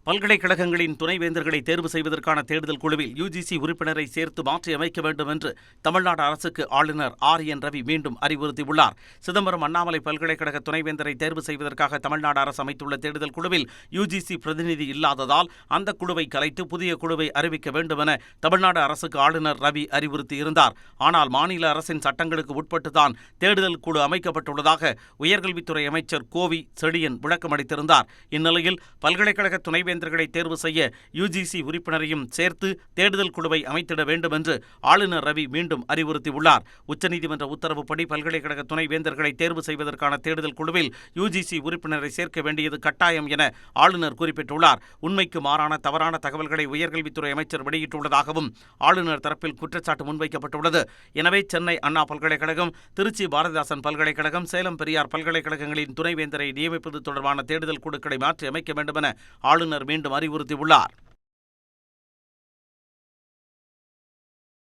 பல்கலைக்கழகங்களின் துணைவேந்தர்களை தேர்வு செய்வதற்கான தேடுதல் குழுவில் யுஜிசி உறுப்பினரை சேர்த்து மாற்றி அமைக்க வேண்டும் என்று தமிழ்நாடு அரசுக்கு ஆளுநர் ஆர்.என். ரவி மீண்டும் அறிவுறுத்தியுள்ளார். சிதம்பரம் அண்ணாமலை பல்கலைக்கழக துணைவேந்தரை தேர்வு செய்வதற்காக தமிழ்நாடு அரசு அமைத்துள்ள தேடுதல் குழுவில் யுஜிசி பிரதிநிதி இல்லாததால் அந்த குழுவை கலைத்து புதிய குழுவை அறிவிக்க வேண்டும் என தமிழ்நாடு அரசுக்கு ஆளுநர் ரவி அறிவுறுத்தியிருந்தார். ஆனால் மாநில அரசின் சட்டங்களுக்கு உட்பட்டுதான் தேடுதல் குழு அமைக்கப்பட்டுள்ளதாக உயர்கல்வித்துறை அமைச்சர் கோவி செழியன் விளக்கமளித்திருந்தார். இந்நிலையில் பல்கலைக்கழக துணைவேந்தர்களை தேர்வு செய்ய யுஜிசி உறுப்பினரையும் சேர்த்து தேடுதல் குழுவை அமைத்திட வேண்டும் என்று ஆளுநர் ரவி மீண்டும் அறிவுறுத்தியுள்ளார். உச்சநீதிமன்ற உத்தரவுப்படி பல்கலைக்கழக துணைவேந்தர்களை தேர்வு செய்வதற்கான தேடுதல் குழுவில் யுஜிசி உறுப்பினரை சேர்க்க வேண்டியது கட்டாயம் என ஆளுநர் குறிப்பிட்டுள்ளார். உண்மைக்கு மாறான தவறான தகவல்களை உயர்கல்வித்துறை அமைச்சர் வெளியிட்டுள்ளதாகவும் ஆளுநர் தரப்பில் குற்றச்சாட்டு முன்வைக்கப்பட்டுள்ளது. எனவே சென்னை அண்ணா பல்கலைக்கழகம், திருச்சி பாரதிதாசன் பல்கலைக்கழகம், சேலம் பெரியார் பல்கலைக்கழகங்களின் துணைவேந்தரை நியமிப்பது தொடர்பான தேடுதல் குழுக்களை மாற்றி அமைக்க வேண்டும் என ஆளுநர் மீண்டும் அறிவுறுத்தியுள்ளார்.